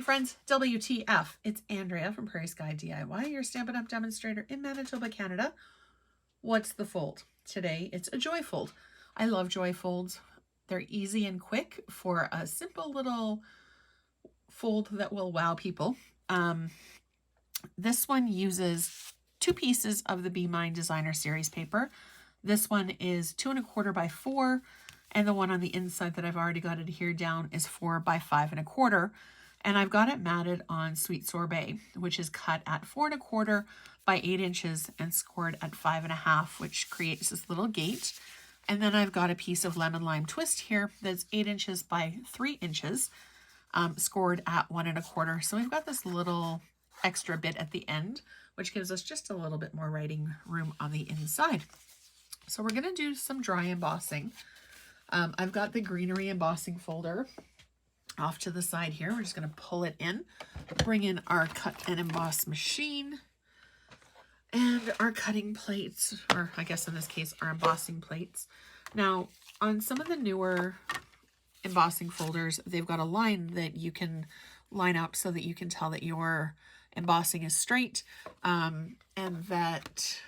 Hey friends, WTF, it's Andrea from Prairie Sky DIY, your Stampin' Up! Demonstrator in Manitoba, Canada. What's the fold? Today it's a joy fold. I love joy folds. They're easy and quick for a simple little fold that will wow people. This one uses 2 pieces of the Be Mine Designer Series paper. This one is 2 1/4 by 4, and the one on the inside that I've already got it here down is 4 by 5 1/4. And I've got it matted on Sweet Sorbet, which is cut at 4 1/4 by 8 inches and scored at 5 1/2, which creates this little gate. And then I've got a piece of lemon lime twist here that's 8 inches by 3 inches, scored at 1 1/4. So we've got this little extra bit at the end, which gives us just a little bit more writing room on the inside. So we're going to do some dry embossing. I've got the greenery embossing folder off to the side here. We're just going to pull it in, bring in our cut and emboss machine and our cutting plates, or I guess in this case our embossing plates. Now on some of the newer embossing folders, they've got a line that you can line up so that you can tell that your embossing is straight, and that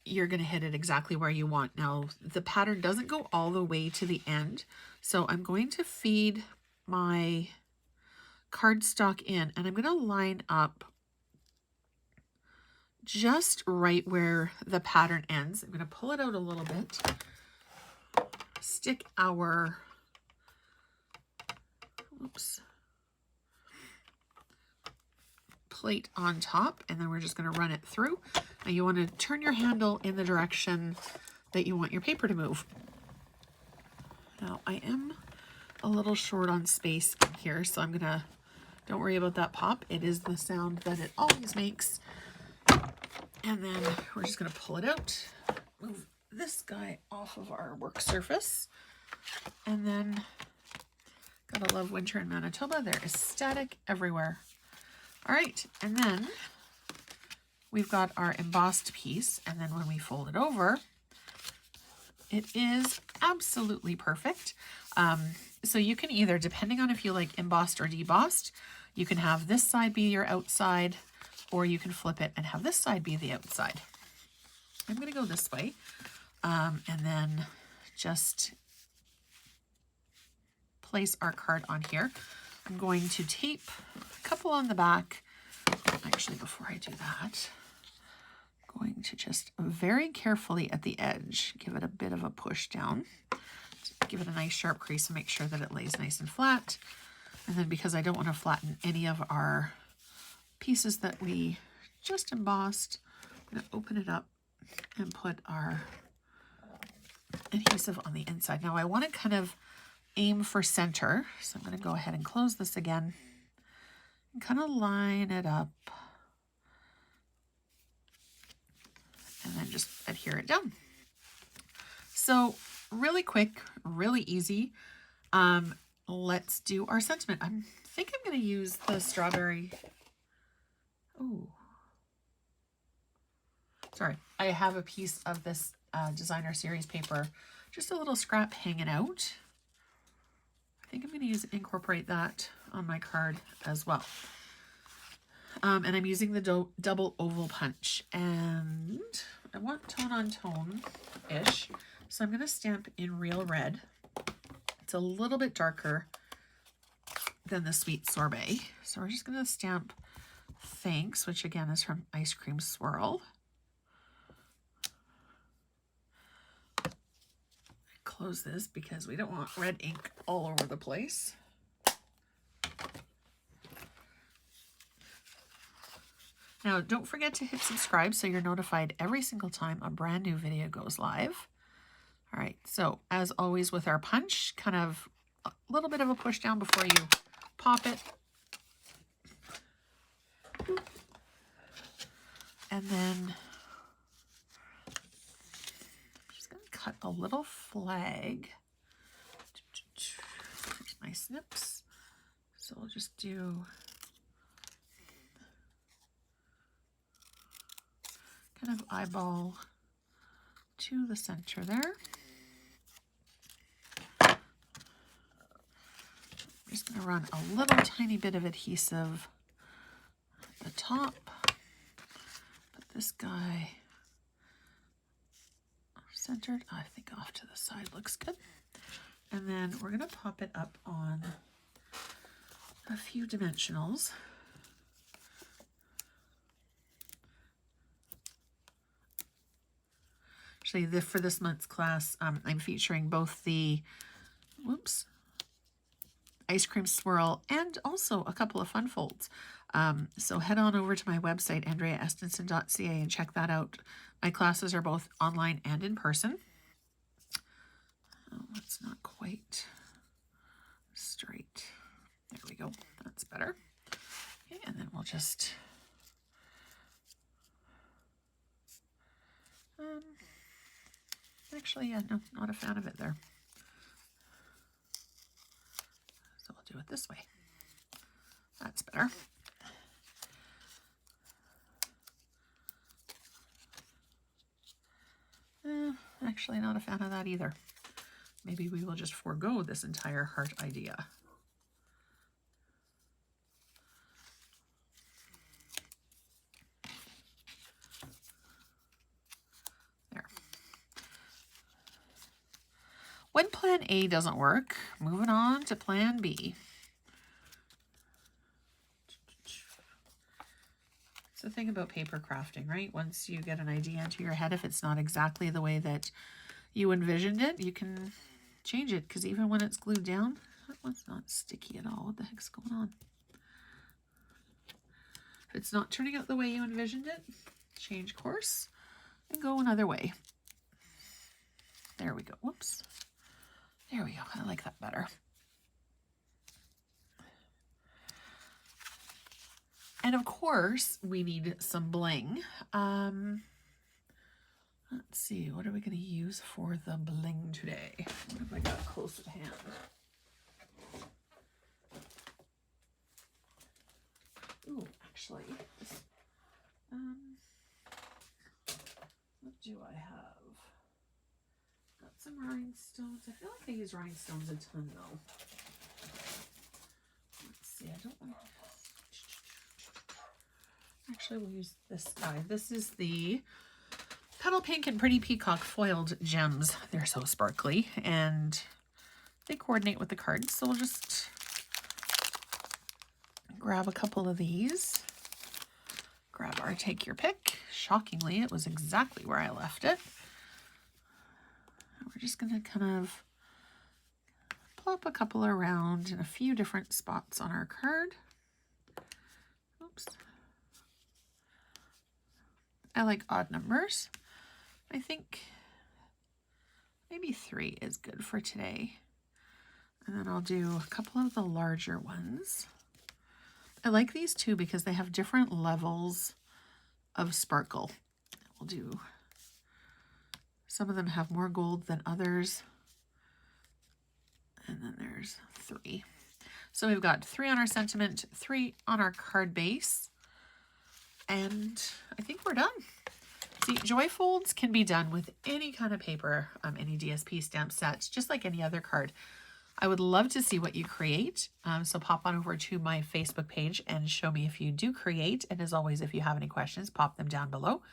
you're going to hit it exactly where you want. Now the pattern doesn't go all the way to the end, so I'm going to feed my cardstock in and I'm going to line up just right where the pattern ends. I'm going to pull it out a little bit, stick our plate on top, and then we're just going to run it through. Now you want to turn your handle in the direction that you want your paper to move. Now I am a little short on space here, so I'm gonna, don't worry about that pop. It is the sound that it always makes. And then we're just gonna pull it out, move this guy off of our work surface, and then, gotta love winter in Manitoba, there is static everywhere. All right, and then we've got our embossed piece, and then when we fold it over, it is absolutely perfect. So you can either, depending on if you like embossed or debossed, you can have this side be your outside, or you can flip it and have this side be the outside. I'm going to go this way, and then just place our card on here. I'm going to tape a couple on the back. Actually, before I do that, going to just very carefully at the edge give it a bit of a push down, give it a nice sharp crease and make sure that it lays nice and flat. And then, because I don't want to flatten any of our pieces that we just embossed, I'm going to open it up and put our adhesive on the inside. Now I want to kind of aim for center, so I'm going to go ahead and close this again and kind of line it up, and then just adhere it down. So really quick, really easy. Let's do our sentiment. I think I'm going to use the strawberry. Oh, sorry. I have a piece of this designer series paper, just a little scrap hanging out. I think I'm going to incorporate that on my card as well. And I'm using the double oval punch, and I want tone on tone-ish. So I'm going to stamp in Real Red. It's a little bit darker than the Sweet Sorbet. So we're just going to stamp Thanks, which again is from Ice Cream Swirl. Close this because we don't want red ink all over the place. Now, don't forget to hit subscribe so you're notified every single time a brand new video goes live. All right, so as always with our punch, kind of a little bit of a push down before you pop it. And then I'm just going to cut a little flag. Here's my snips. So we'll just do kind of eyeball to the center there. I'm just going to run a little tiny bit of adhesive at the top. Put this guy centered. I think off to the side looks good. And then we're going to pop it up on a few dimensionals. Actually, for this month's class, I'm featuring both the ice cream swirl and also a couple of fun folds. So head on over to my website, andreaestenson.ca, and check that out. My classes are both online and in person. Oh, that's not quite straight. There we go. That's better. Okay, and then we'll just actually, yeah, no, not a fan of it there. So we'll do it this way. That's better. Actually, not a fan of that either. Maybe we will just forego this entire heart idea. There. When plan A doesn't work, moving on to plan B. It's the thing about paper crafting, right? Once you get an idea into your head, if it's not exactly the way that you envisioned it, you can change it, because even when it's glued down, that one's not sticky at all. What the heck's going on? If it's not turning out the way you envisioned it, change course and go another way. There we go. Whoops. There we go. I like that better. And of course, we need some bling. Let's see, what are we going to use for the bling today? What have I got close at hand? Ooh, actually, what do I have? Got some rhinestones. I feel like I use rhinestones a ton though. Let's see, I don't want to... Actually, we'll use this guy. This is the Petal Pink and Pretty Peacock foiled gems. They're so sparkly and they coordinate with the cards. So we'll just grab a couple of these. Grab our take your pick. Shockingly, it was exactly where I left it. We're just going to kind of plop a couple around in a few different spots on our card. Oops. I like odd numbers. I think maybe 3 is good for today. And then I'll do a couple of the larger ones. I like these too because they have different levels of sparkle. We'll do, some of them have more gold than others. And then there's 3. So we've got 3 on our sentiment, 3 on our card base. And I think we're done. See, joy folds can be done with any kind of paper, any DSP stamp sets, just like any other card. I would love to see what you create. So pop on over to my Facebook page and show me if you do create. And as always, if you have any questions, pop them down below.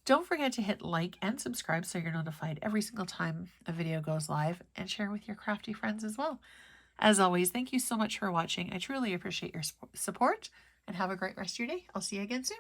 Don't forget to hit like and subscribe so you're notified every single time a video goes live, and share with your crafty friends as well. As always, thank you so much for watching. I truly appreciate your support, and have a great rest of your day. I'll see you again soon.